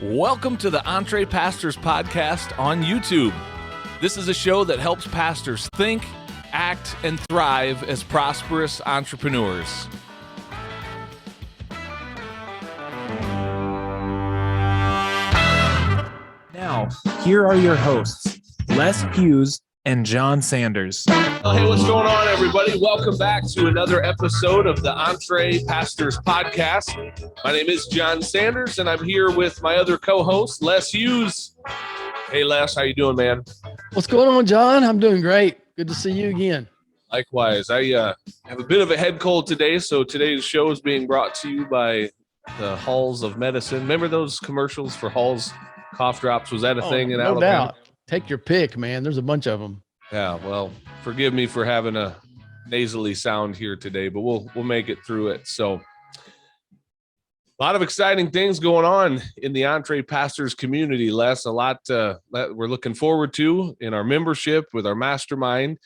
Welcome to the EntrePastors podcast on YouTube. This is a show that helps pastors think, act, and thrive as prosperous entrepreneurs. Now, here are your hosts, Les Hughes and Jon Sanders. Oh, hey, what's going on, everybody? Welcome back to another episode of the EntrePastors podcast. My name is Jon Sanders, and I'm here with my other co-host, Les Hughes. Hey, Les, how you doing, man? What's going on, John? I'm doing great. Good to see you again. Likewise. I have a bit of a head cold today, so today's show is being brought to you by the Halls of Medicine. Remember those commercials for Halls cough drops? Was that a thing in Alabama? No doubt. Take your pick, man. There's a bunch of them. Yeah, well, forgive me for having a nasally sound here today, but we'll make it through it. So a lot of exciting things going on in the EntrePastors community, Les. A lot that we're looking forward to in our membership with our mastermind.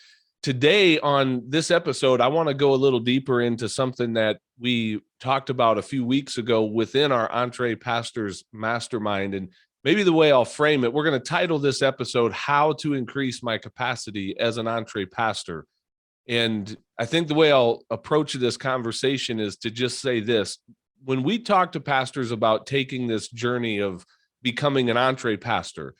Today on this episode, I want to go a little deeper into something that we talked about a few weeks ago within our EntrePastors mastermind. And maybe the way I'll frame it, we're going to title this episode, How to Increase My Capacity as an EntrePastor. And I think the way I'll approach this conversation is to just say this. When we talk to pastors about taking this journey of becoming an EntrePastor,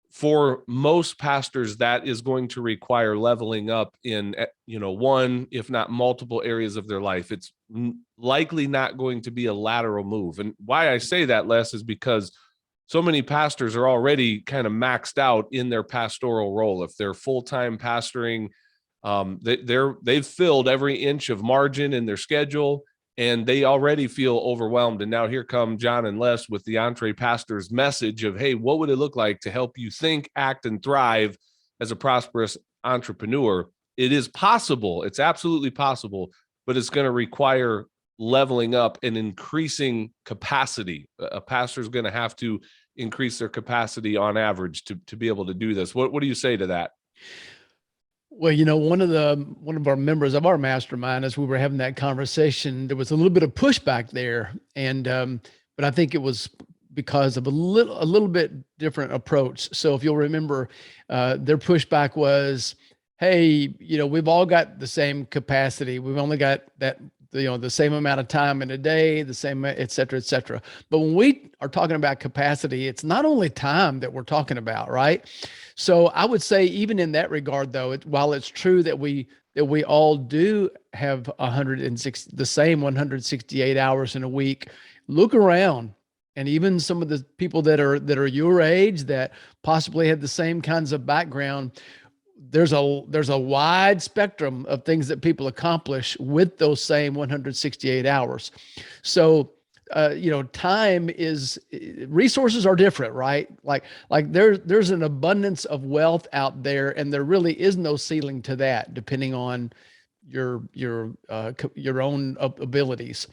for most pastors, that is going to require leveling up in, one, if not multiple areas of their life. It's likely not going to be a lateral move. And why I say that, Les, is because so many pastors are already kind of maxed out in their pastoral role. If they're full-time pastoring, they've filled every inch of margin in their schedule, and they already feel overwhelmed. And now here come Jon and Les with the EntrePastors message of, hey, what would it look like to help you think, act, and thrive as a prosperous entrepreneur? It is possible. It's absolutely possible, but it's going to require leveling up and increasing capacity. A pastor is going to have to increase their capacity on average to be able to do this. What do you say to that? Well, one of our members of our mastermind, as we were having that conversation, there was a little bit of pushback there, and but I think it was because of a little bit different approach. So if you'll remember, their pushback was, hey, we've all got the same capacity. We've only got that, the same amount of time in a day, the same, et cetera, et cetera. But when we are talking about capacity, it's not only time that we're talking about, right? So I would say, even in that regard, though, while it's true that we all do have the same 168 hours in a week, look around, and even some of the people that are your age that possibly have the same kinds of background, there's a wide spectrum of things that people accomplish with those same 168 hours. So, resources are different, right? Like there's an abundance of wealth out there, and there really is no ceiling to that, depending on your own abilities.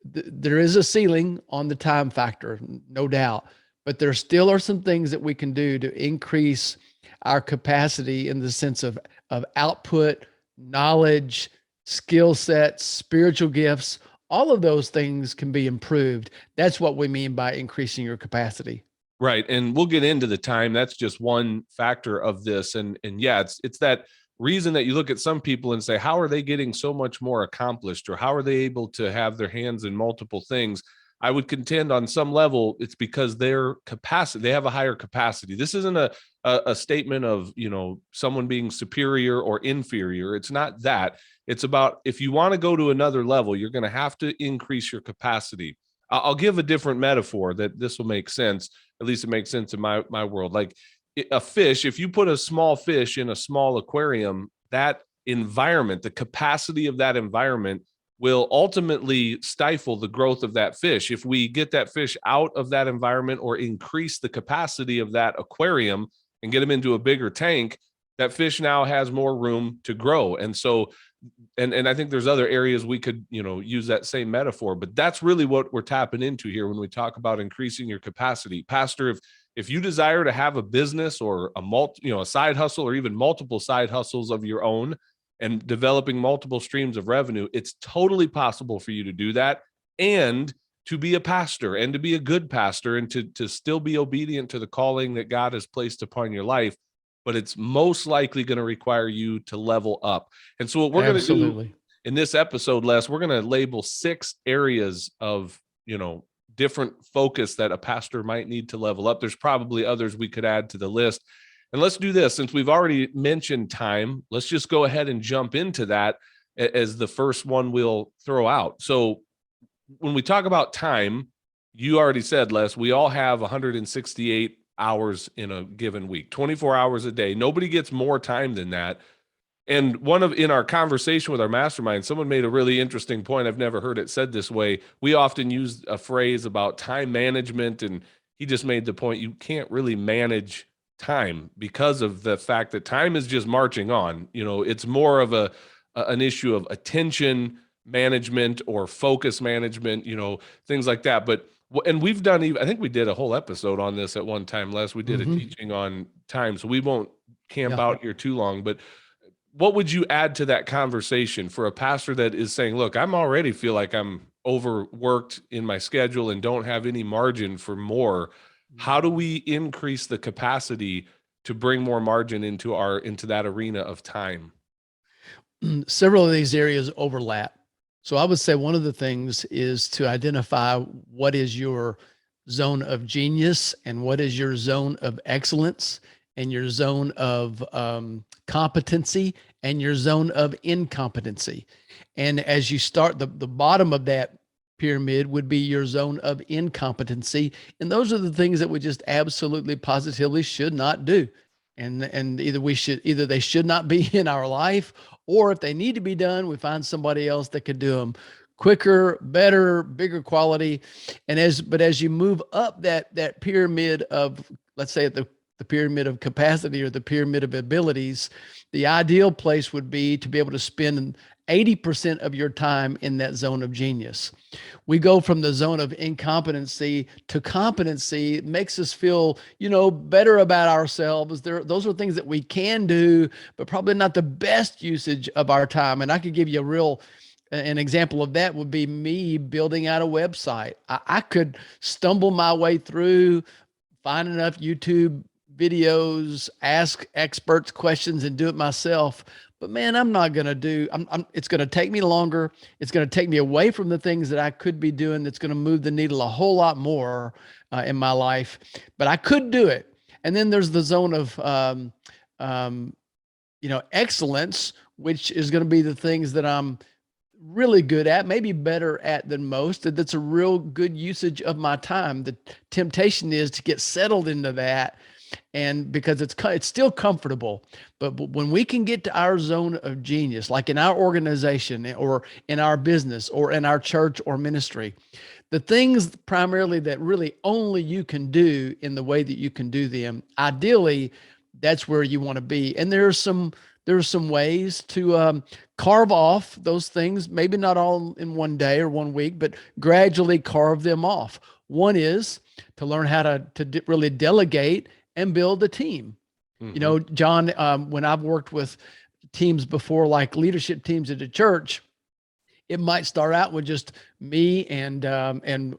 There is a ceiling on the time factor, no doubt, but there still are some things that we can do to increase our capacity in the sense of output, knowledge, skill sets, spiritual gifts. All of those things can be improved. That's what we mean by increasing your capacity. Right. And we'll get into the time. That's just one factor of this. And yeah, it's that reason that you look at some people and say, how are they getting so much more accomplished? Or how are they able to have their hands in multiple things? I would contend on some level, it's because their capacity, they have a higher capacity. This isn't a statement of, someone being superior or inferior. It's not that. It's about, if you want to go to another level, you're going to have to increase your capacity. I'll give a different metaphor that this will make sense. At least it makes sense in my world. Like a fish, if you put a small fish in a small aquarium, that environment, the capacity of that environment will ultimately stifle the growth of that fish. If we get that fish out of that environment or increase the capacity of that aquarium and get them into a bigger tank, that fish now has more room to grow. And so, and I think there's other areas we could, use that same metaphor, but that's really what we're tapping into here when we talk about increasing your capacity. Pastor, if you desire to have a business or a side hustle, or even multiple side hustles of your own, and developing multiple streams of revenue, it's totally possible for you to do that. And to be a pastor and to be a good pastor and to still be obedient to the calling that God has placed upon your life. But it's most likely going to require you to level up. And so what we're going to do in this episode, Les, we're going to label 6 areas of, different focus that a pastor might need to level up. There's probably others we could add to the list. And let's do this. Since we've already mentioned time, let's just go ahead and jump into that as the first one we'll throw out. So when we talk about time, you already said, Les, we all have 168 hours in a given week, 24 hours a day. Nobody gets more time than that. And in our conversation with our mastermind, someone made a really interesting point. I've never heard it said this way. We often use a phrase about time management, and he just made the point, you can't really manage time because of the fact that time is just marching on. It's more of an issue of attention management or focus management, things like that. And we've done, I think we did a whole episode on this at one time, Les. We did a teaching on time, so we won't camp out here too long. But what would you add to that conversation for a pastor that is saying, look, I'm already feel like I'm overworked in my schedule and don't have any margin for more? How do we increase the capacity to bring more margin into that arena of time? Several of these areas overlap. So I would say one of the things is to identify what is your zone of genius and what is your zone of excellence and your zone of competency and your zone of incompetency. And as you start, the bottom of that pyramid would be your zone of incompetency. And those are the things that we just absolutely positively should not do. And either they should not be in our life, or if they need to be done, we find somebody else that could do them quicker, better, bigger quality. And as you move up that pyramid of, let's say the pyramid of capacity or the pyramid of abilities, the ideal place would be to be able to spend 80% of your time in that zone of genius. We go from the zone of incompetency to competency. It makes us feel, better about ourselves. Those are things that we can do, but probably not the best usage of our time. And I could give you an example of that would be me building out a website. I could stumble my way through, find enough YouTube videos, ask experts questions, and do it myself. But man, I'm not going to it's going to take me longer. It's going to take me away from the things that I could be doing. That's going to move the needle a whole lot more in my life, but I could do it. And then there's the zone of, excellence, which is going to be the things that I'm really good at, maybe better at than most. That's a real good usage of my time. The temptation is to get settled into that, and because it's still comfortable. But when we can get to our zone of genius, like in our organization or in our business or in our church or ministry, the things primarily that really only you can do in the way that you can do them, ideally, that's where you want to be. And there are some ways to carve off those things, maybe not all in one day or 1 week, but gradually carve them off. One is to learn how to really delegate and build a team. Jon, when I've worked with teams before, like leadership teams at a church, it might start out with just me and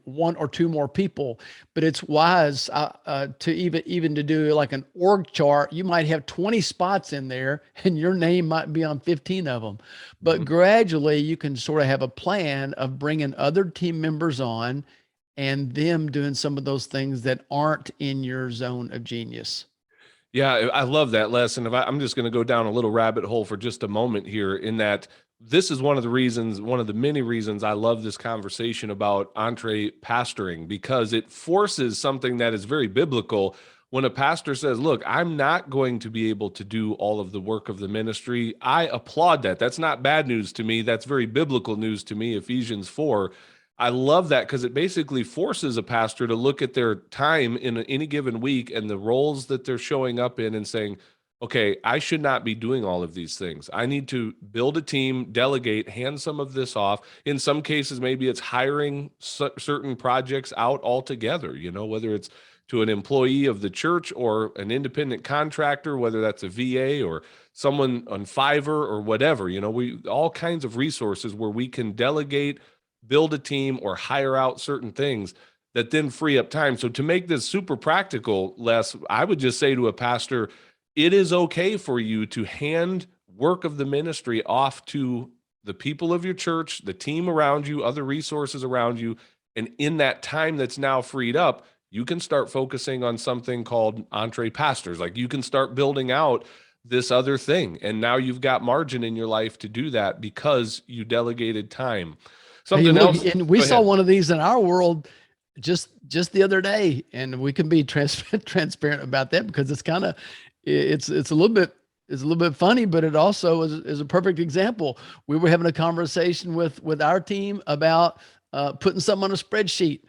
1 or 2 more people, but it's wise to even to do like an org chart. You might have 20 spots in there and your name might be on 15 of them, but gradually you can sort of have a plan of bringing other team members on and them doing some of those things that aren't in your zone of genius. Yeah, I love that lesson. I'm just going to go down a little rabbit hole for just a moment here, in that this is one of the many reasons I love this conversation about EntrePastoring, because it forces something that is very biblical. When a pastor says, look, I'm not going to be able to do all of the work of the ministry, I applaud that. That's not bad news to me. That's very biblical news to me, Ephesians 4. I love that because it basically forces a pastor to look at their time in any given week and the roles that they're showing up in and saying, okay, I should not be doing all of these things. I need to build a team, delegate, hand some of this off. In some cases, maybe it's hiring certain projects out altogether, whether it's to an employee of the church or an independent contractor, whether that's a VA or someone on Fiverr or whatever. We all kinds of resources where we can delegate build a team or hire out certain things that then free up time. So to make this super practical, Les, I would just say to a pastor, it is okay for you to hand work of the ministry off to the people of your church, the team around you, other resources around you. And in that time that's now freed up, you can start focusing on something called EntrePastors. Like you can start building out this other thing. And now you've got margin in your life to do that because you delegated time. Something else. And we saw one of these in our world just the other day, and we can be transparent about that because it's kind of, it's a little bit funny, but it also is a perfect example. We were having a conversation with our team about putting something on a spreadsheet.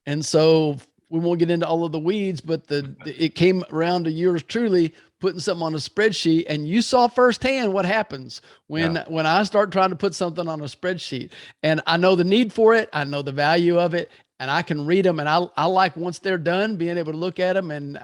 And so we won't get into all of the weeds, but it came around to yours truly putting something on a spreadsheet, and you saw firsthand what happens when I start trying to put something on a spreadsheet. And I know the need for it. I know the value of it, and I can read them. And I like, once they're done, being able to look at them and,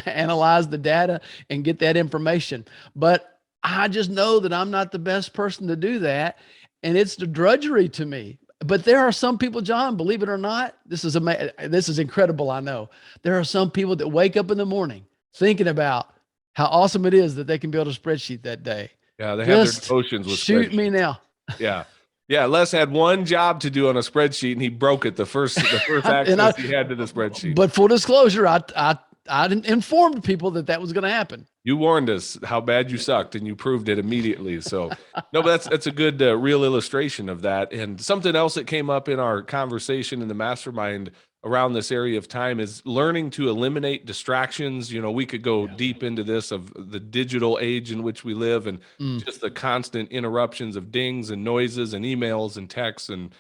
analyze the data and get that information. But I just know that I'm not the best person to do that. And it's the drudgery to me. But there are some people, John, believe it or not, this is incredible. I know there are some people that wake up in the morning thinking about how awesome it is that they can build a spreadsheet that day. Yeah, they have their devotions with shoot me now. Yeah. Les had one job to do on a spreadsheet, and he broke it the first access he had to the spreadsheet. But full disclosure, I informed people that was going to happen. You warned us how bad you sucked, and you proved it immediately. So, no, but that's a good real illustration of that. And something else that came up in our conversation in the mastermind around this area of time is learning to eliminate distractions. We could go deep into this of the digital age in which we live, and just the constant interruptions of dings and noises and emails and texts and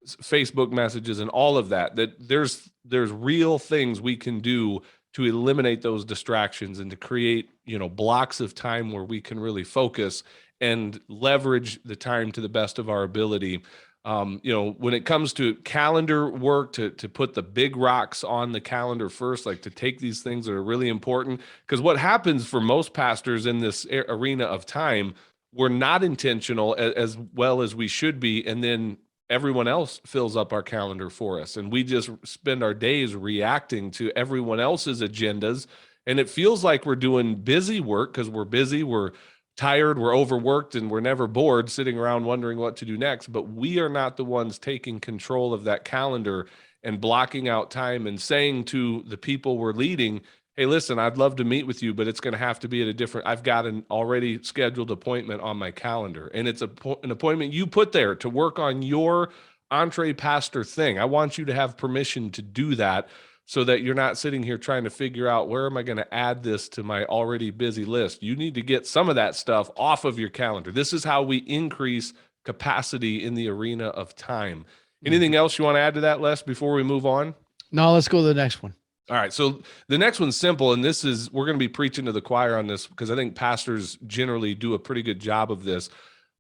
Facebook messages and all of that. That there's real things we can do to eliminate those distractions and to create, blocks of time where we can really focus and leverage the time to the best of our ability. When it comes to calendar work, to put the big rocks on the calendar first, like to take these things that are really important. Because what happens for most pastors in this arena of time, we're not intentional as well as we should be. And then everyone else fills up our calendar for us. And we just spend our days reacting to everyone else's agendas. And it feels like we're doing busy work because we're busy, we're tired, we're overworked, and we're never bored sitting around wondering what to do next. But we are not the ones taking control of that calendar and blocking out time and saying to the people we're leading, hey, listen, I'd love to meet with you, but it's going to have to be at I've got an already scheduled appointment on my calendar. And it's an appointment you put there to work on your EntrePastor thing. I want you to have permission to do that so that you're not sitting here trying to figure out, where am I going to add this to my already busy list? You need to get some of that stuff off of your calendar. This is how we increase capacity in the arena of time. Anything else you want to add to that, Les, before we move on? No, let's go to the next one. All right. So the next one's simple, and we're going to be preaching to the choir on this because I think pastors generally do a pretty good job of this,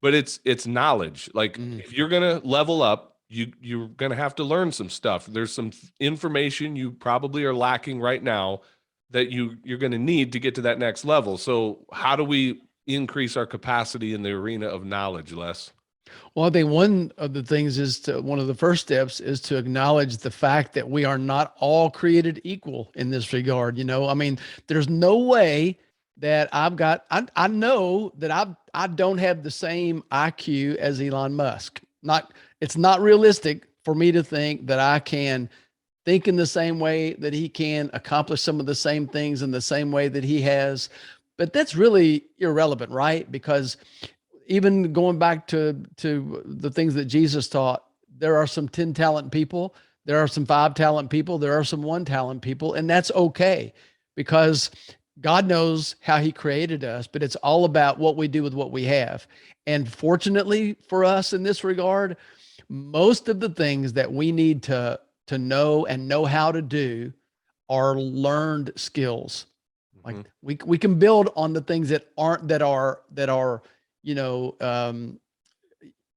but it's knowledge. Like if you're going to level up, you're going to have to learn some stuff. There's some information you probably are lacking right now that you're going to need to get to that next level. So how do we increase our capacity in the arena of knowledge, Les? Well, I think one of the things one of the first steps is to acknowledge the fact that we are not all created equal in this regard. There's no way that I know that I don't have the same IQ as Elon Musk. It's not realistic for me to think that I can think in the same way that he can, accomplish some of the same things in the same way that he has. But that's really irrelevant, right? Because even going back to the things that Jesus taught, there are some 10 talent people, there are some 5 talent people, there are some 1 talent people, and that's okay because God knows how he created us, but it's all about what we do with what we have. And fortunately for us in this regard, most of the things that we need to know and know how to do are learned skills. Like we can build on the things that are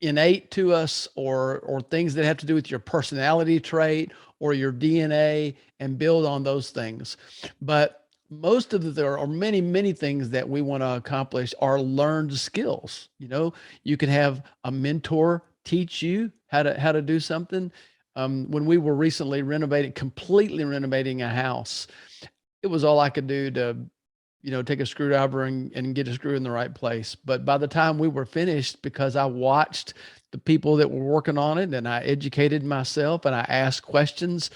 innate to us or things that have to do with your personality trait or your DNA and build on those things. But there are many, many things that we want to accomplish are learned skills. You can have a mentor teach you how to do something. When we were recently completely renovating a house, it was all I could do to, take a screwdriver and get a screw in the right place. But by the time we were finished, because I watched the people that were working on it and I educated myself and I asked questions,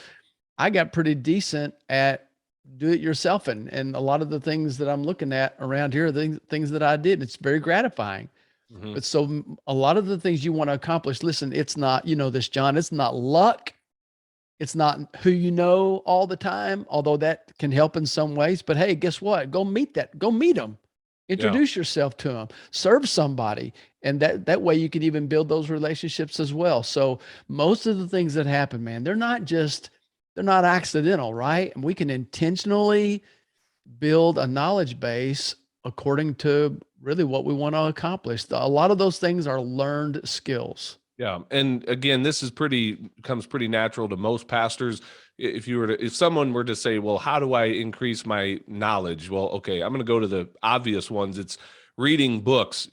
I got pretty decent at do it yourself. And a lot of the things that I'm looking at around here are things that I did. It's very gratifying. Mhm. But so a lot of the things you want to accomplish, listen, it's not, this, John, it's not luck. It's not who you know all the time, although that can help in some ways. But hey, guess what? Go meet them. Introduce yourself to them. Serve somebody. And that way you can even build those relationships as well. So most of the things that happen, man, they're not accidental, right? And we can intentionally build a knowledge base according to really what we want to accomplish. A lot of those things are learned skills. Yeah. And again, this comes pretty natural to most pastors. If someone were to say, well, how do I increase my knowledge? Well, okay, I'm going to go to the obvious ones. It's reading books.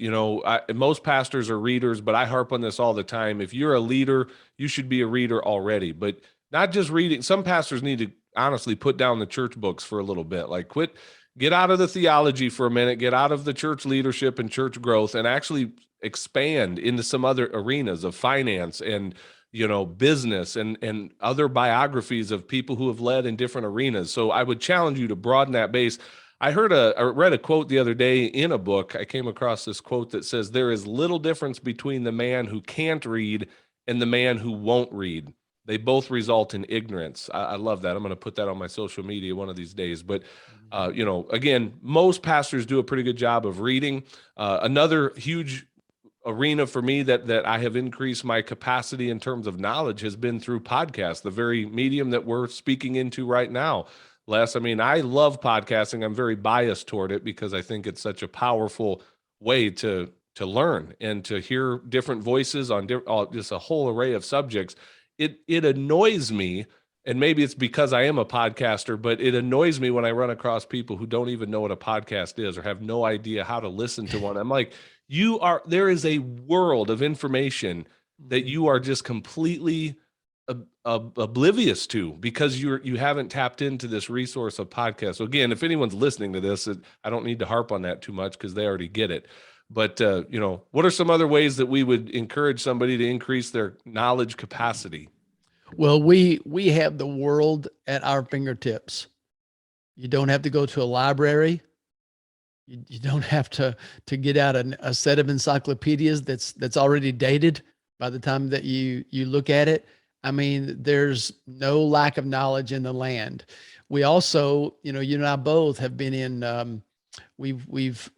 Most pastors are readers, but I harp on this all the time. If you're a leader, you should be a reader already, but not just reading. Some pastors need to honestly put down the church books for a little bit, get out of the theology for a minute, get out of the church leadership and church growth, and actually expand into some other arenas of finance and business and other biographies of people who have led in different arenas. So I would challenge you to broaden that base. I read a quote the other day in a book. I came across this quote that says, there is little difference between the man who can't read and the man who won't read. They both result in ignorance. I love that. I'm going to put that on my social media one of these days. But, again, most pastors do a pretty good job of reading. Another huge arena for me that I have increased my capacity in terms of knowledge has been through podcasts, the very medium that we're speaking into right now. Les, I love podcasting. I'm very biased toward it because I think it's such a powerful way to learn and to hear different voices on just a whole array of subjects. It annoys me, and maybe it's because I am a podcaster, but it annoys me when I run across people who don't even know what a podcast is or have no idea how to listen to one. I'm like, there is a world of information that you are just completely oblivious to because you haven't tapped into this resource of podcasts. So again, if anyone's listening to this, I don't need to harp on that too much because they already get it. But, what are some other ways that we would encourage somebody to increase their knowledge capacity? Well, we have the world at our fingertips. You don't have to go to a library. You don't have to get out a set of encyclopedias that's already dated by the time that you look at it. There's no lack of knowledge in the land. We also, you and I both have been in, we've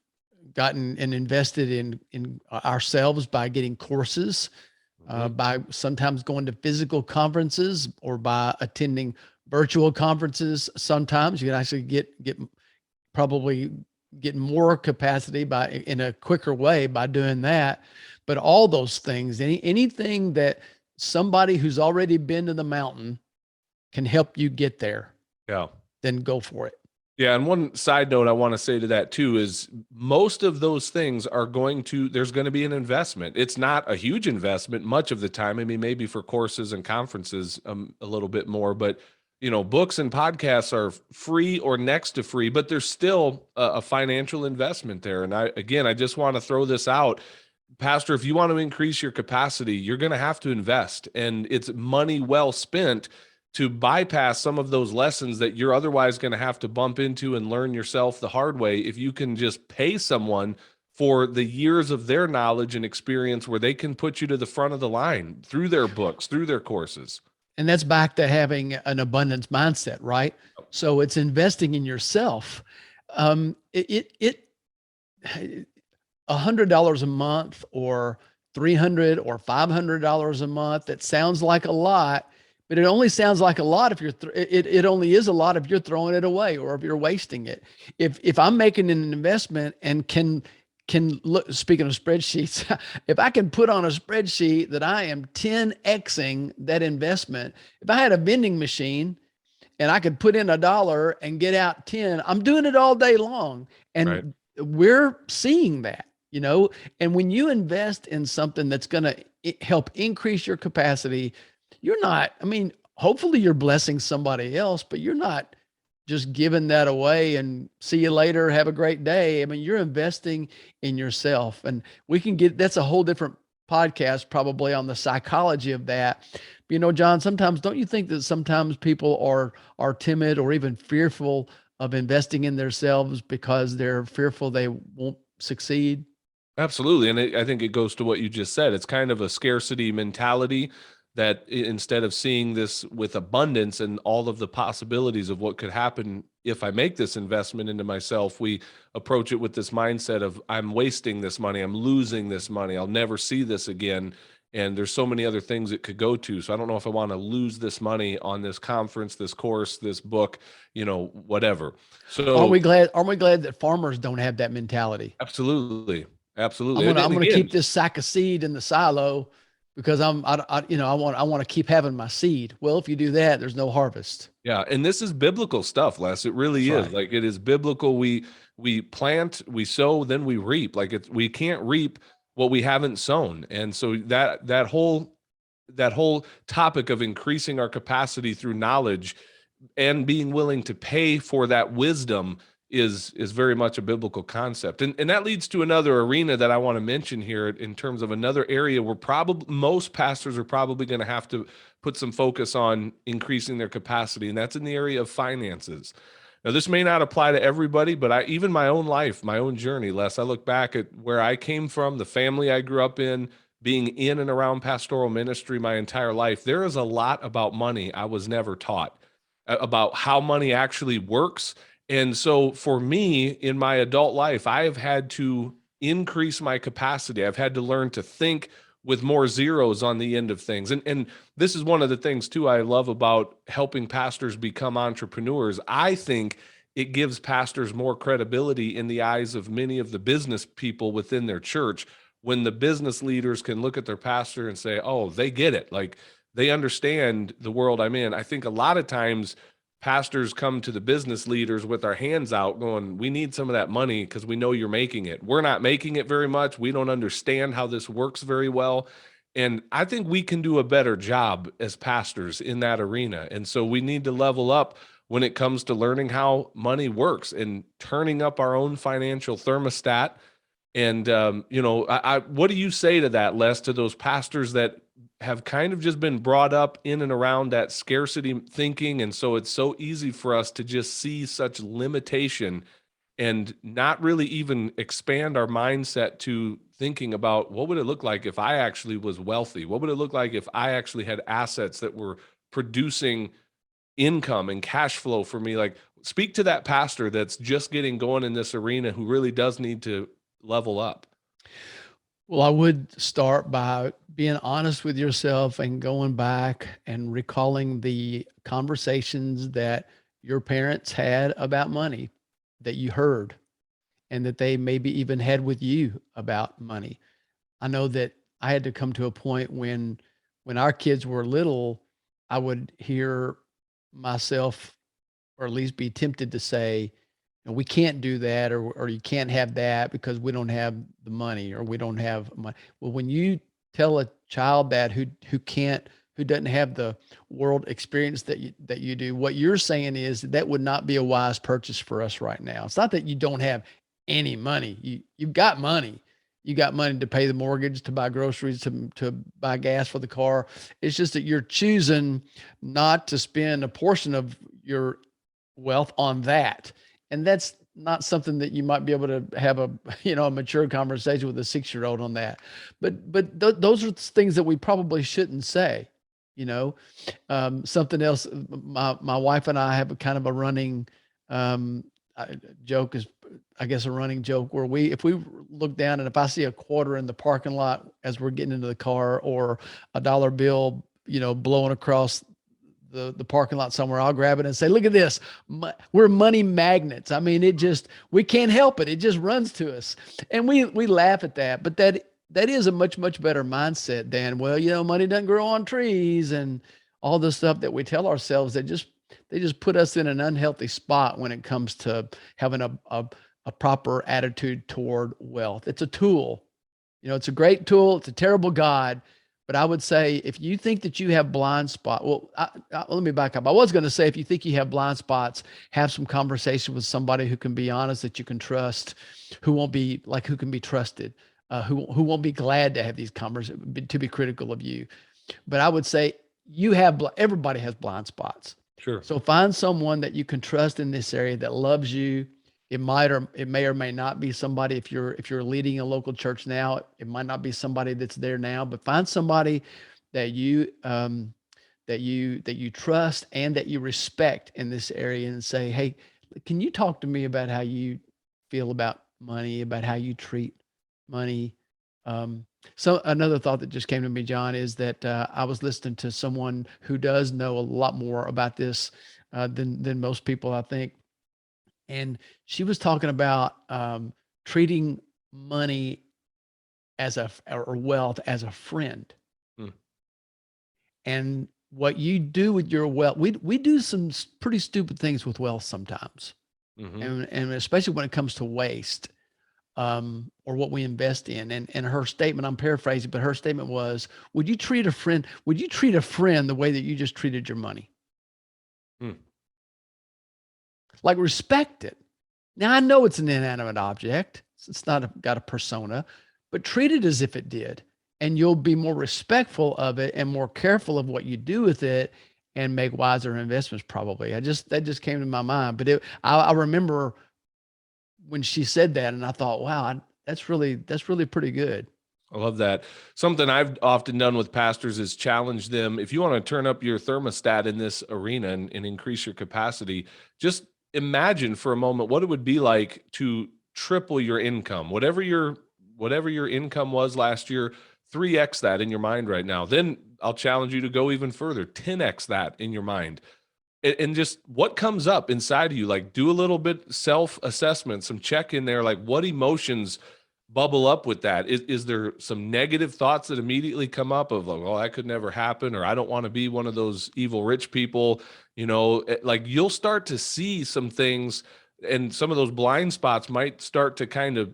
gotten and invested in ourselves by getting courses, by sometimes going to physical conferences or by attending virtual conferences. Sometimes you can actually probably get more capacity in a quicker way by doing that. But all those things, anything that somebody who's already been to the mountain can help you get there, then go for it. Yeah. And one side note I want to say to that too is most of those things there's going to be an investment. It's not a huge investment much of the time. Maybe for courses and conferences, a little bit more, but books and podcasts are free or next to free, but there's still a financial investment there. And I just want to throw this out. Pastor, if you want to increase your capacity, you're going to have to invest, and it's money well spent to bypass some of those lessons that you're otherwise going to have to bump into and learn yourself the hard way. If you can just pay someone for the years of their knowledge and experience where they can put you to the front of the line through their books, through their courses. And that's back to having an abundance mindset, right? So it's investing in yourself. $100 a month or $300 or $500 a month, that sounds like a lot, but it only sounds like a lot if it only is a lot if you're throwing it away or if you're wasting it. If I'm making an investment and can look, speaking of spreadsheets, if I can put on a spreadsheet that I am 10xing that investment, if I had a vending machine and I could put in $1 and get out 10, I'm doing it all day long. And we're seeing that. you know? And when you invest in something that's going to help increase your capacity, you're not, I mean, hopefully you're blessing somebody else, but you're not just giving that away and see you later, have a great day. I mean, you're investing in yourself. And we can get, that's a whole different podcast probably on the psychology of that. But, you know, John, sometimes don't you think that sometimes people are timid or even fearful of investing in themselves because they're fearful they won't succeed? Absolutely. And I think it goes to what you just said. It's kind of a scarcity mentality that instead of seeing this with abundance and all of the possibilities of what could happen if I make this investment into myself, we approach it with this mindset of I'm wasting this money, I'm losing this money, I'll never see this again. And there's so many other things it could go to. So I don't know if I want to lose this money on this conference, this course, this book, whatever. So Aren't we glad that farmers don't have that mentality? absolutely. Absolutely. I'm And gonna again, keep this sack of seed in the silo because I want to keep having my seed. Well, if you do that, there's no harvest. yeah, and this is biblical stuff, Les. It really That's is. right. Like it is biblical. We plant, we sow, then we reap. Like we can't reap what we haven't sown. And so that whole topic of increasing our capacity through knowledge and being willing to pay for that wisdom is very much a biblical concept. And that leads to another arena that I want to mention here in terms of another area where probably most pastors are probably going to have to put some focus on increasing their capacity, and that's in the area of finances. Now, this may not apply to everybody, but even my own life, my own journey, Les, I look back at where I came from, the family I grew up in, being in and around pastoral ministry my entire life. There is a lot about money I was never taught, about how money actually works. And so for me in my adult life, I have had to increase my capacity. I've had to learn to think with more zeros on the end of things. And this is one of the things too I love about helping pastors become entrepreneurs. I think it gives pastors more credibility in the eyes of many of the business people within their church when the business leaders can look at their pastor and say, "Oh, they get it. Like they understand the world I'm in." I think a lot of times pastors come to the business leaders with our hands out going, "We need some of that money because we know you're making it. We're not making it very much. We don't understand how this works very well." And I think we can do a better job as pastors in that arena. And so we need to level up when it comes to learning how money works and turning up our own financial thermostat. And, what do you say to that, Les, to those pastors that have kind of just been brought up in and around that scarcity thinking? And so it's so easy for us to just see such limitation and not really even expand our mindset to thinking about what would it look like if I actually was wealthy? What would it look like if I actually had assets that were producing income and cash flow for me? Like, speak to that pastor that's just getting going in this arena who really does need to level up. Well, I would start by being honest with yourself and going back and recalling the conversations that your parents had about money that you heard and that they maybe even had with you about money. I know that I had to come to a point when our kids were little, I would hear myself or at least be tempted to say, we can't do that, or you can't have that because we don't have the money or we don't have money. Well, when you tell a child that who doesn't have the world experience that you do, what you're saying is that would not be a wise purchase for us right now. It's not that you don't have any money. You've got money. You got money to pay the mortgage, to buy groceries, to buy gas for the car. It's just that you're choosing not to spend a portion of your wealth on that. And that's not something that you might be able to have a mature conversation with a 6-year-old on that. But those are things that we probably shouldn't say. Something else. My wife and I have a kind of a running joke, is I guess a running joke, where if we look down and if I see a quarter in the parking lot as we're getting into the car, or a dollar bill, blowing across the parking lot somewhere, I'll grab it and say, "Look at this. We're money magnets." I mean, we can't help it. It just runs to us. And we laugh at that, but that is a much, much better mindset than, well, money doesn't grow on trees and all the stuff that we tell ourselves that they just put us in an unhealthy spot when it comes to having a proper attitude toward wealth. It's a tool. It's a great tool. It's a terrible God. But I would say if you think that you have blind spot, well, let me back up. I was going to say, if you think you have blind spots, have some conversation with somebody who can be honest, that you can trust, who can be trusted, who won't be glad to have these conversations, to be critical of you. But I would say everybody has blind spots. Sure. So find someone that you can trust in this area that loves you. It may or may not be somebody. If you're leading a local church now, it might not be somebody that's there now, but find somebody that you trust and that you respect in this area, and say, hey, can you talk to me about how you feel about money, about how you treat money? So another thought that just came to me, John, is that I was listening to someone who does know a lot more about this than most people, I think. And she was talking about treating money or wealth as a friend. Hmm. And what you do with your wealth, we do some pretty stupid things with wealth sometimes. Mm-hmm. And especially when it comes to waste, or what we invest in. And her statement, I'm paraphrasing, but her statement was, would you treat a friend the way that you just treated your money? Hmm. Like, respect it. Now, I know it's an inanimate object. It's not got a persona, but treat it as if it did. And you'll be more respectful of it and more careful of what you do with it, and make wiser investments, probably. That just came to my mind. But I remember when she said that, and I thought, wow, that's really pretty good. I love that. Something I've often done with pastors is challenge them. If you want to turn up your thermostat in this arena and increase your capacity, just imagine for a moment what it would be like to triple your income. Whatever your income was last year, 3x that in your mind right now. Then I'll challenge you to go even further, 10x that in your mind. And just what comes up inside of you, like, do a little bit self-assessment, some check in there, like what emotions bubble up with that. Is there some negative thoughts that immediately come up of like, oh, that could never happen, or I don't want to be one of those evil rich people? Like, you'll start to see some things, and some of those blind spots might start to kind of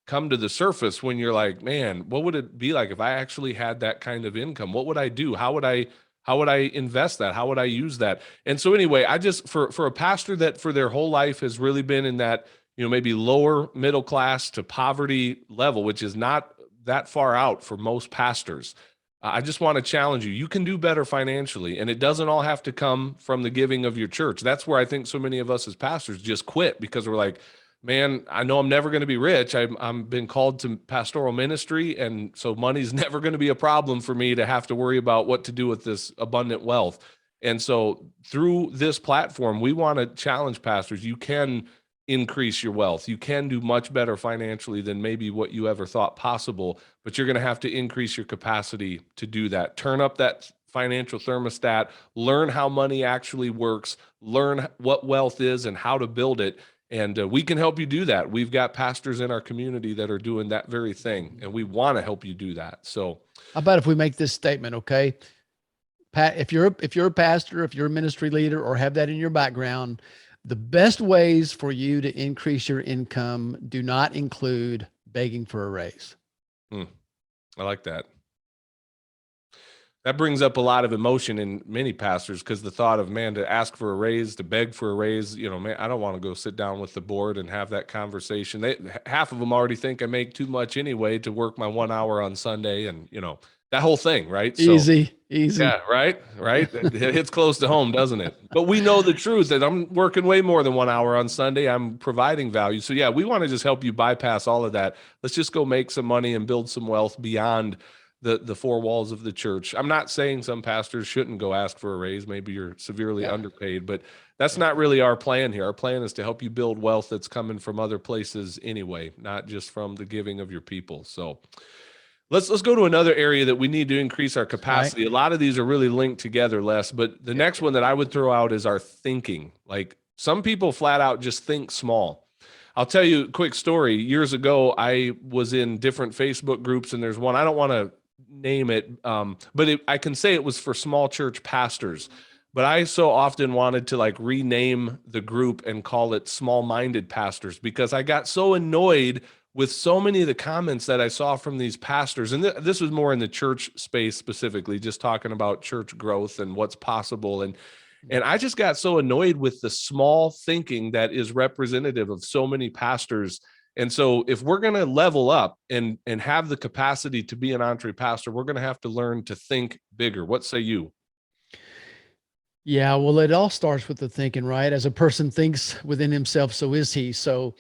come to the surface when you're like, man, what would it be like if I actually had that kind of income? What would I do? How would I invest that? How would I use that? And so anyway, I just, for a pastor that for their whole life has really been in that, maybe lower middle class to poverty level, which is not that far out for most pastors. I just want to challenge you. You can do better financially, and it doesn't all have to come from the giving of your church. That's where I think so many of us as pastors just quit, because we're like, man, I know I'm never going to be rich. I'm been called to pastoral ministry, and so money's never going to be a problem for me to have to worry about what to do with this abundant wealth. And so through this platform, we want to challenge pastors. You can increase your wealth. You can do much better financially than maybe what you ever thought possible, but you're going to have to increase your capacity to do that. Turn up that financial thermostat, learn how money actually works, learn what wealth is and how to build it. And we can help you do that. We've got pastors in our community that are doing that very thing, and we want to help you do that. So how about if we make this statement, okay? Pat, if you're a pastor, if you're a ministry leader, or have that in your background, the best ways for you to increase your income do not include begging for a raise. I like that. That brings up a lot of emotion in many pastors, because the thought of, man, to ask for a raise, to beg for a raise, man, I don't want to go sit down with the board and have that conversation. Half of them already think I make too much anyway to work my 1 hour on Sunday, and that whole thing, right? Easy. Yeah, right. It hits close to home, doesn't it? But we know the truth that I'm working way more than 1 hour on Sunday. I'm providing value. So yeah, we want to just help you bypass all of that. Let's just go make some money and build some wealth beyond the four walls of the church. I'm not saying some pastors shouldn't go ask for a raise. Maybe you're severely underpaid, but that's not really our plan here. Our plan is to help you build wealth that's coming from other places anyway, not just from the giving of your people. So let's go to another area that we need to increase our capacity. Right. A lot of these are really linked together, Les, but the next one that I would throw out is our thinking. Like, some people flat out just think small. I'll tell you a quick story. Years ago, I was in different Facebook groups, and there's one, I don't want to name it, but I can say it was for small church pastors. but I so often wanted to like rename the group and call it Small-Minded Pastors, because I got so annoyed with so many of the comments that I saw from these pastors. And this was more in the church space specifically, just talking about church growth and what's possible. And I just got so annoyed with the small thinking that is representative of so many pastors. And so if we're going to level up and have the capacity to be an EntrePastor, we're going to have to learn to think bigger. What say you? Yeah, well, it all starts with the thinking, right? As a person thinks within himself, so is he. So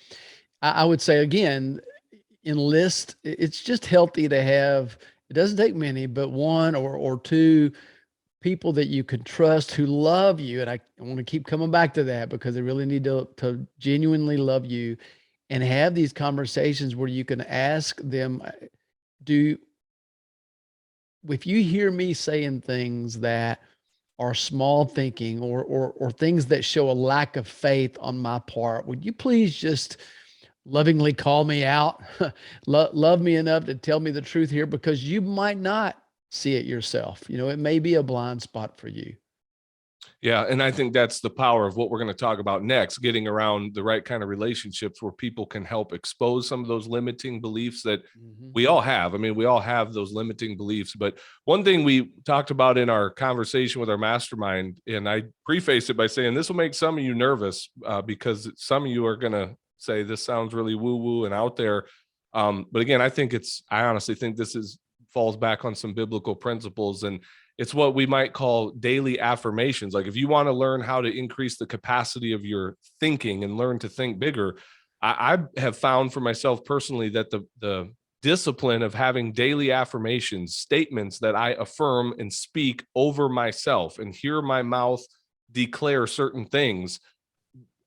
I would say again, enlist. It's just healthy to have. It doesn't take many, but one or two people that you can trust who love you. And I want to keep coming back to that because they really need to genuinely love you, and have these conversations where you can ask them, do if you hear me saying things that are small thinking or things that show a lack of faith on my part, would you please just lovingly call me out? Love me enough to tell me the truth here, because you might not see it yourself. It may be a blind spot for you. Yeah. And I think that's the power of what we're going to talk about next, getting around the right kind of relationships where people can help expose some of those limiting beliefs that we all have. I mean, we all have those limiting beliefs. But one thing we talked about in our conversation with our mastermind, and I preface it by saying this will make some of you nervous because some of you are going to say this sounds really woo-woo and out there. But again, I honestly think this falls back on some biblical principles, and it's what we might call daily affirmations. Like if you want to learn how to increase the capacity of your thinking and learn to think bigger, I have found for myself personally that the discipline of having daily affirmations, statements that I affirm and speak over myself and hear my mouth declare certain things,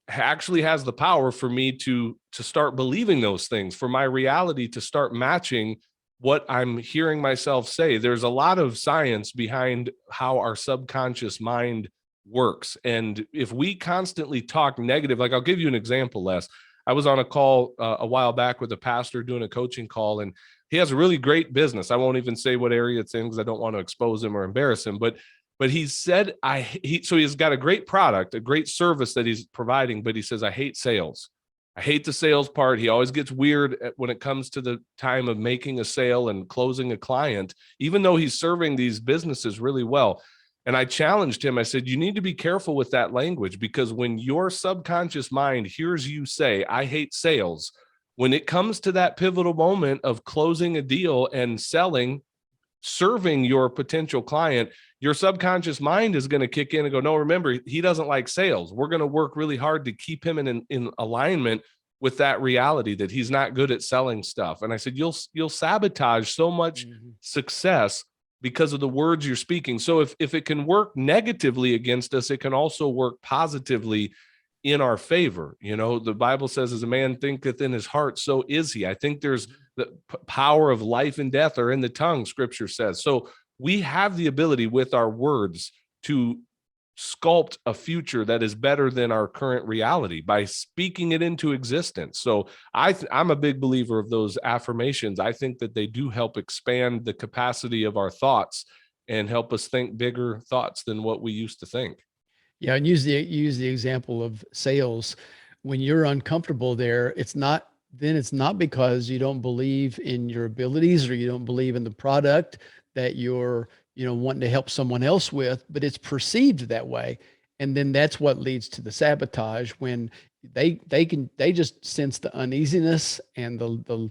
actually has the power for me to start believing those things, for my reality to start matching what I'm hearing myself say. There's a lot of science behind how our subconscious mind works. And if we constantly talk negative, like I'll give you an example, Les. I was on a call a while back with a pastor doing a coaching call, and he has a really great business. I won't even say what area it's in because I don't want to expose him or embarrass him, but he said, so he's got a great product, a great service that he's providing, but he says, I hate sales. I hate the sales part. He always gets weird when it comes to the time of making a sale and closing a client, even though he's serving these businesses really well. And I challenged him. I said, you need to be careful with that language, because when your subconscious mind hears you say, I hate sales, when it comes to that pivotal moment of closing a deal and selling, serving your potential client, your subconscious mind is going to kick in and go, no, remember, he doesn't like sales. We're going to work really hard to keep him in alignment with that reality that he's not good at selling stuff. And I said, you'll sabotage so much success because of the words you're speaking. So if it can work negatively against us, it can also work positively in our favor. The Bible says, as a man thinketh in his heart, so is he. I think there's the power of life and death are in the tongue, scripture says. So we have the ability with our words to sculpt a future that is better than our current reality by speaking it into existence. So I'm a big believer of those affirmations. I think that they do help expand the capacity of our thoughts and help us think bigger thoughts than what we used to think. Yeah, and use the example of sales. When you're uncomfortable there, it's not because you don't believe in your abilities or you don't believe in the product that you're wanting to help someone else with, but it's perceived that way. And then that's what leads to the sabotage, when they just sense the uneasiness and the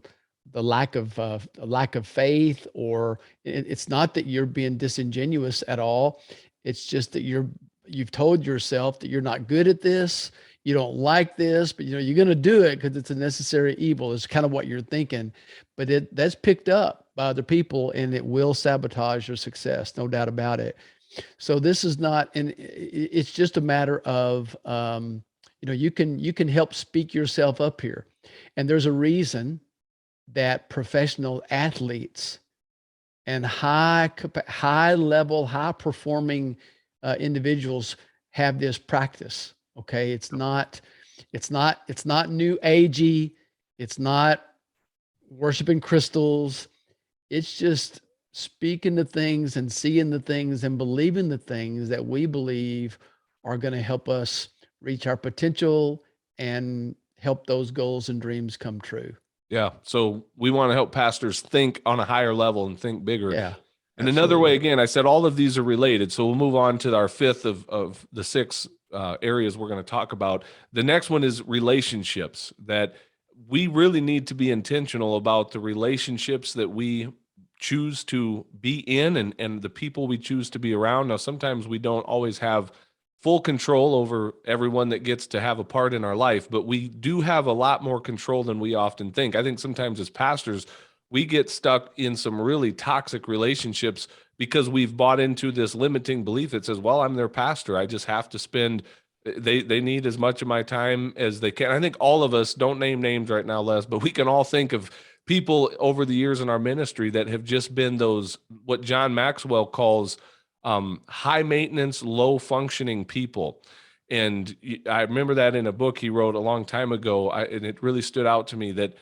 lack of faith. Or it's not that you're being disingenuous at all. It's just that you've told yourself that you're not good at this, you don't like this, but you're going to do it because it's a necessary evil. It's kind of what you're thinking, but that's picked up by other people, and it will sabotage your success, no doubt about it. So this is not, and it's just a matter of, you can help speak yourself up here. And there's a reason that professional athletes and high level, high performing individuals have this practice. Okay. It's not new agey. It's not worshiping crystals. It's just speaking the things and seeing the things and believing the things that we believe are going to help us reach our potential and help those goals and dreams come true. Yeah. So we want to help pastors think on a higher level and think bigger. Yeah. And another way, Absolutely. again, I said all of these are related. So we'll move on to our fifth of the six areas we're going to talk about. The next one is relationships, that we really need to be intentional about the relationships that we choose to be in and the people we choose to be around. Now, sometimes we don't always have full control over everyone that gets to have a part in our life, but we do have a lot more control than we often think. I think sometimes as pastors, we get stuck in some really toxic relationships because we've bought into this limiting belief that says, well, I'm their pastor. I just have to spend, they need as much of my time as they can. I think all of us, don't name names right now, Les, but we can all think of people over the years in our ministry that have just been those, what John Maxwell calls high maintenance, low functioning people. And I remember that in a book he wrote a long time ago. And it really stood out to me that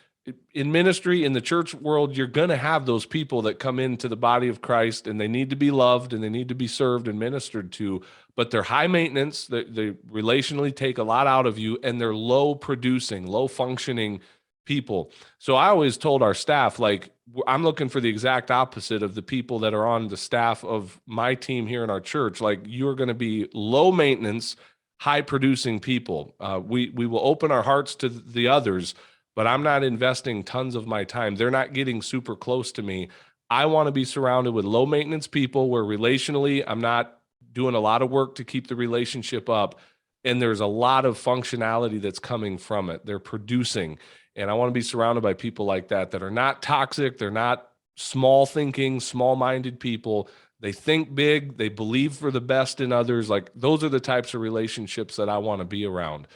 in ministry, in the church world, you're going to have those people that come into the body of Christ and they need to be loved and they need to be served and ministered to, but they're high maintenance. They relationally take a lot out of you, and they're low producing, low functioning people. So I always told our staff, like, I'm looking for the exact opposite of the people that are on the staff of my team here in our church. Like, you're going to be low maintenance, high producing people. We will open our hearts to the others, but I'm not investing tons of my time. They're not getting super close to me. I want to be surrounded with low maintenance people where relationally I'm not doing a lot of work to keep the relationship up. And there's a lot of functionality that's coming from it. They're producing. And I want to be surrounded by people like that are not toxic. They're not small thinking, small minded people. They think big. They believe for the best in others. Like, those are the types of relationships that I want to be around.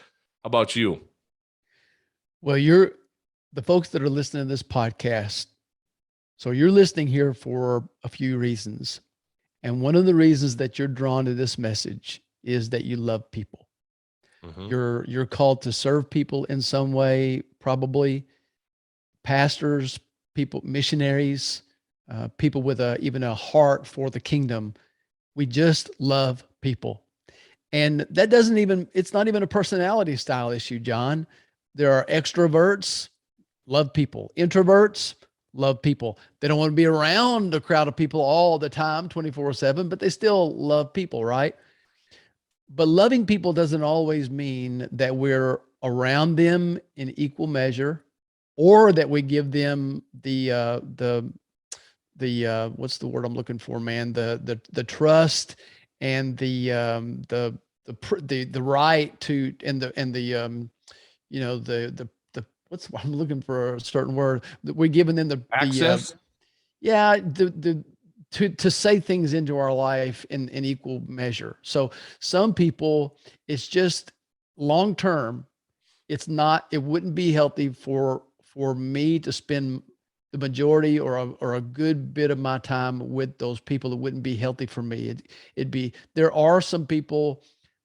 How about you? Well, the folks that are listening to this podcast. So you're listening here for a few reasons. And one of the reasons that you're drawn to this message is that you love people. Mm-hmm. You're called to serve people in some way, probably pastors, people, missionaries, people with even a heart for the kingdom. We just love people. And that it's not even a personality style issue, John. There are extroverts, love people. Introverts, love people. They don't want to be around a crowd of people all the time, 24/7, but they still love people, right? But loving people doesn't always mean that we're around them in equal measure, or that we give them the what's the word I'm looking for, man? The trust and the right to the what's I'm looking for a certain word, that we're giving them the Access? yeah, the to say things into our life in equal measure. So some people, it's just long term, it wouldn't be healthy for me to spend the majority or a good bit of my time with those people. It wouldn't be healthy for me. There are some people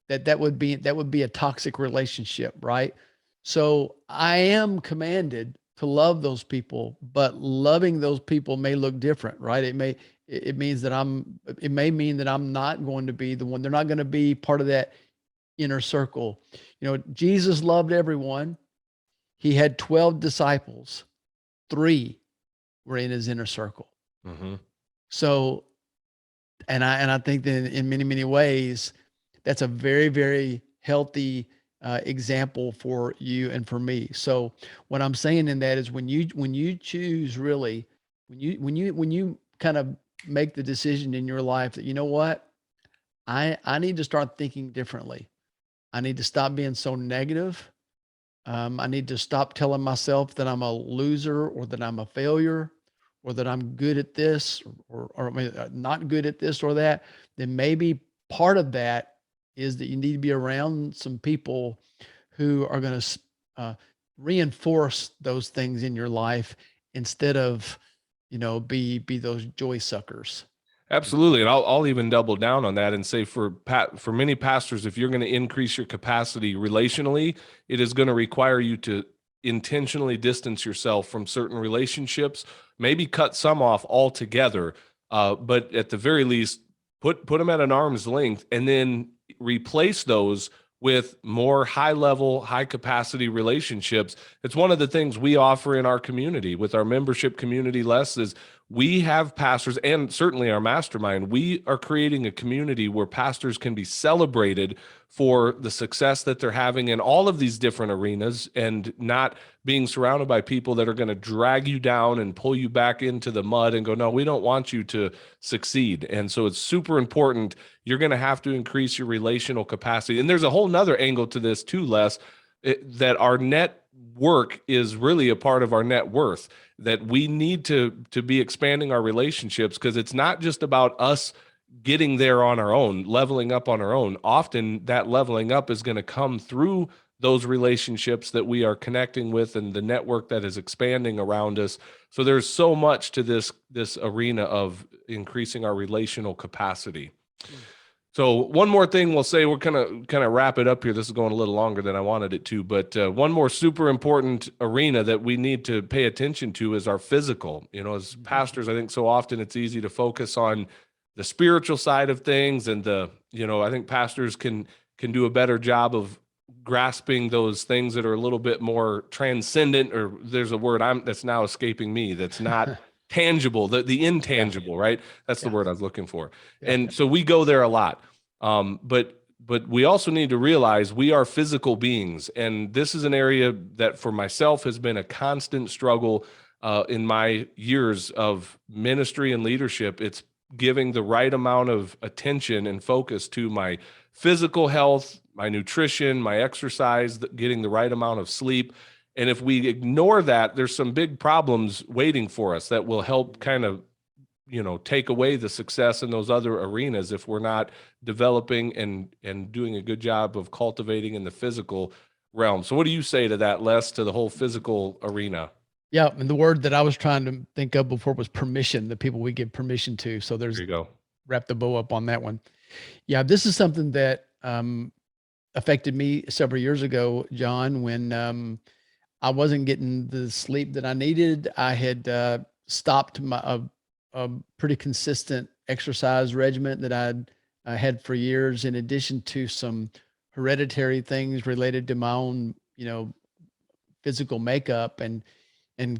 that would be a toxic relationship, right? So I am commanded to love those people, but loving those people may look different, right? It may mean that I'm not going to be the one. They're not going to be part of that inner circle. Jesus loved everyone. He had 12 disciples. 3 were in his inner circle. Mm-hmm. So, and I think that in many, many ways, that's a very, very healthy example for you and for me. So what I'm saying in that is when you choose, really, when you kind of make the decision in your life that, you know what, I need to start thinking differently. I need to stop being so negative. I need to stop telling myself that I'm a loser, or that I'm a failure, or that I'm good at this, or not good at this or that. Then maybe part of that is that you need to be around some people who are going to reinforce those things in your life, instead of, be those joy suckers. Absolutely. And I'll even double down on that and say for many pastors, if you're going to increase your capacity relationally, it is going to require you to intentionally distance yourself from certain relationships, maybe cut some off altogether. But at the very least, put them at an arm's length, and then replace those with more high level, high capacity relationships. It's one of the things we offer in our community with our membership community, Les, is we have pastors, and certainly our mastermind, we are creating a community where pastors can be celebrated for the success that they're having in all of these different arenas, and not being surrounded by people that are going to drag you down and pull you back into the mud and go, no, we don't want you to succeed. And so it's super important. You're going to have to increase your relational capacity. And there's a whole nother angle to this too, Les, that our net work is really a part of our net worth, that we need to be expanding our relationships, because it's not just about us getting there on our own, leveling up on our own. Often that leveling up is going to come through those relationships that we are connecting with and the network that is expanding around us. So there's so much to this arena of increasing our relational capacity. So one more thing we'll say, we're kind of wrap it up here. This is going a little longer than I wanted it to, but one more super important arena that we need to pay attention to is our physical. As pastors, I think so often it's easy to focus on the spiritual side of things, and I think pastors can do a better job of grasping those things that are a little bit more transcendent, or there's a word that's now escaping me, that's not tangible, the intangible, right? That's the word I was looking for. And so we go there a lot. But we also need to realize we are physical beings. And this is an area that for myself has been a constant struggle in my years of ministry and leadership. It's giving the right amount of attention and focus to my physical health, my nutrition, my exercise, getting the right amount of sleep. And if we ignore that, there's some big problems waiting for us that will help kind of, take away the success in those other arenas if we're not developing and doing a good job of cultivating in the physical realm. So what do you say to that, Les, to the whole physical arena? Yeah. And the word that I was trying to think of before was permission, the people we give permission to. So there you go. Wrap the bow up on that one. Yeah. This is something that affected me several years ago, John, when I wasn't getting the sleep that I needed. I had stopped a pretty consistent exercise regimen that I'd had for years, in addition to some hereditary things related to my own, physical makeup, and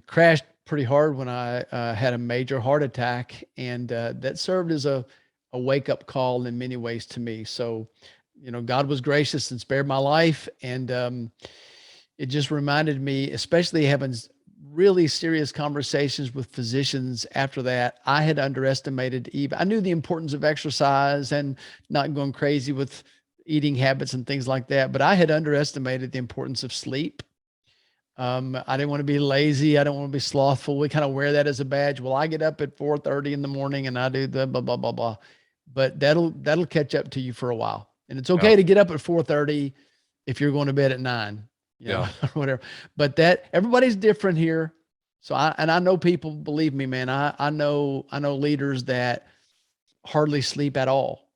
crashed pretty hard when I had a major heart attack. And that served as a wake-up call in many ways to me. So, God was gracious and spared my life. And it just reminded me, especially having really serious conversations with physicians after that. I had underestimated I knew the importance of exercise and not going crazy with eating habits and things like that, but I had underestimated the importance of sleep. I didn't want to be lazy. I don't want to be slothful. We kind of wear that as a badge. Well, I get up at 4:30 in the morning and I do the blah, blah, blah, blah. But that'll catch up to you for a while. And it's okay to get up at 4:30 if you're going to bed at 9. Or whatever. But everybody's different here. So I know people, believe me, man, I know leaders that hardly sleep at all.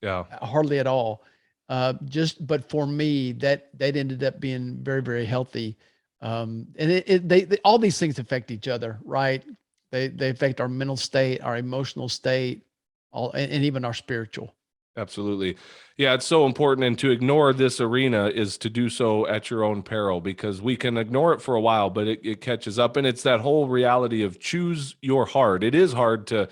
Yeah. Hardly at all. But for me, that ended up being very, very healthy. And they all these things affect each other, right? They affect our mental state, our emotional state, and even our spiritual. Absolutely. Yeah, it's so important. And to ignore this arena is to do so at your own peril, because we can ignore it for a while, but it catches up. And it's that whole reality of choose your heart. It is hard to,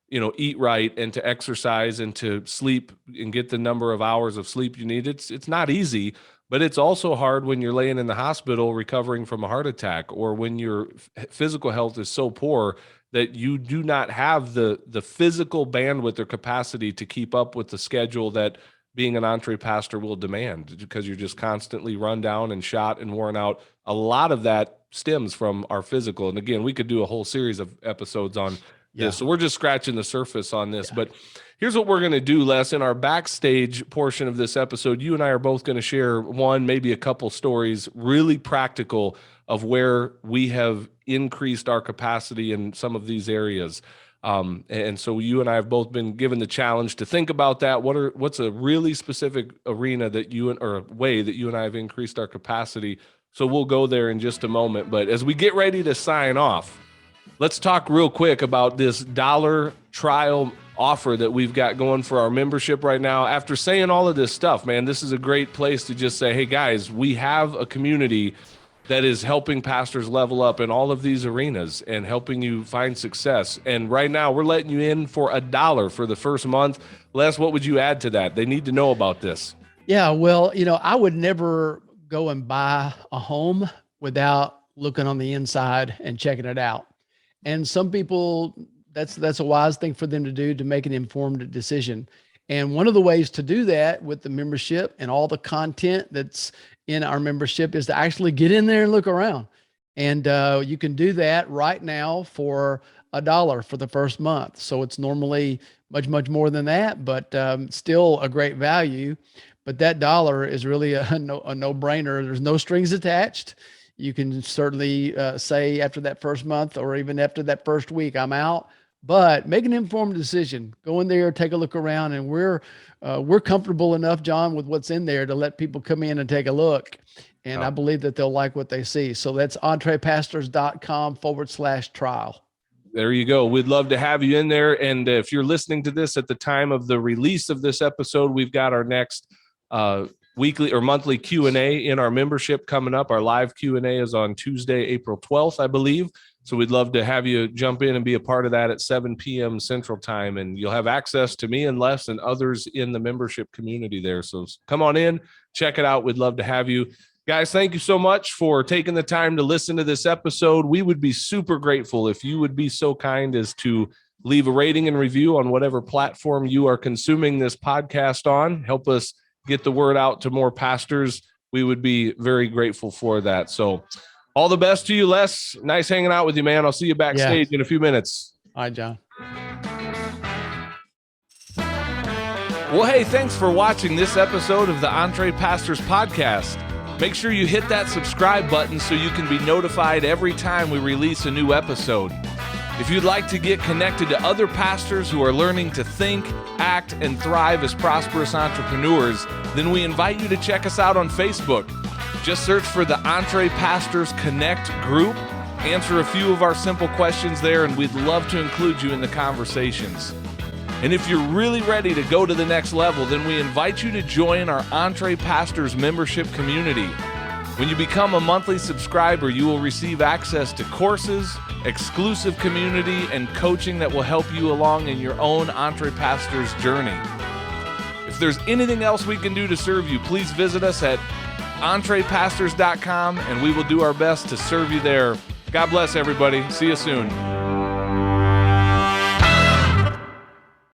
eat right and to exercise and to sleep and get the number of hours of sleep you need. It's not easy, but it's also hard when you're laying in the hospital recovering from a heart attack, or when your physical health is so poor that you do not have the physical bandwidth or capacity to keep up with the schedule that being an EntrePastor will demand, because you're just constantly run down and shot and worn out. A lot of that stems from our physical. And again, we could do a whole series of episodes on this. So we're just scratching the surface on this. But here's what we're going to do, Les. In our backstage portion of this episode, you and I are both going to share one, maybe a couple stories, really practical, of where we have increased our capacity in some of these areas. And so you and I have both been given the challenge to think about that. What's a really specific arena or way that you and I have increased our capacity? So we'll go there in just a moment. But as we get ready to sign off, let's talk real quick about this dollar trial offer that we've got going for our membership right now. After saying all of this stuff, man, this is a great place to just say, hey guys, we have a community that is helping pastors level up in all of these arenas and helping you find success. And right now we're letting you in for $1 for the first month. Les, what would you add to that? They need to know about this. Yeah, well, I would never go and buy a home without looking on the inside and checking it out. And some people, that's a wise thing for them to do, to make an informed decision. And one of the ways to do that with the membership and all the content that's in our membership is to actually get in there and look around. And you can do that right now for $1 for the first month. So it's normally much, much more than that, but still a great value. But that $1 is really a no-brainer. There's no strings attached. You can certainly say after that first month or even after that first week, I'm out. But make an informed decision. Go in there, take a look around, and we're comfortable enough, John, with what's in there to let people come in and take a look. And I believe that they'll like what they see. So that's EntrePastors.com/trial. There you go. We'd love to have you in there. And if you're listening to this at the time of the release of this episode, we've got our next weekly or monthly Q&A in our membership coming up. Our live Q&A is on Tuesday, April 12th, I believe. So we'd love to have you jump in and be a part of that at 7 p.m. Central Time. And you'll have access to me and Les and others in the membership community there. So come on in, check it out. We'd love to have you. Guys, thank you so much for taking the time to listen to this episode. We would be super grateful if you would be so kind as to leave a rating and review on whatever platform you are consuming this podcast on. Help us get the word out to more pastors. We would be very grateful for that. So all the best to you, Les. Nice hanging out with you, man. I'll see you backstage in a few minutes. All right, John. Well, hey, thanks for watching this episode of the EntrePastors podcast. Make sure you hit that subscribe button so you can be notified every time we release a new episode. If you'd like to get connected to other pastors who are learning to think, act, and thrive as prosperous entrepreneurs, then we invite you to check us out on Facebook. Just search for the EntrePastors Connect group, answer a few of our simple questions there, and we'd love to include you in the conversations. And if you're really ready to go to the next level, then we invite you to join our EntrePastors membership community. When you become a monthly subscriber, you will receive access to courses, exclusive community, and coaching that will help you along in your own EntrePastors journey. If there's anything else we can do to serve you, please visit us at EntrePastors.com, and we will do our best to serve you there. God bless everybody. See you soon.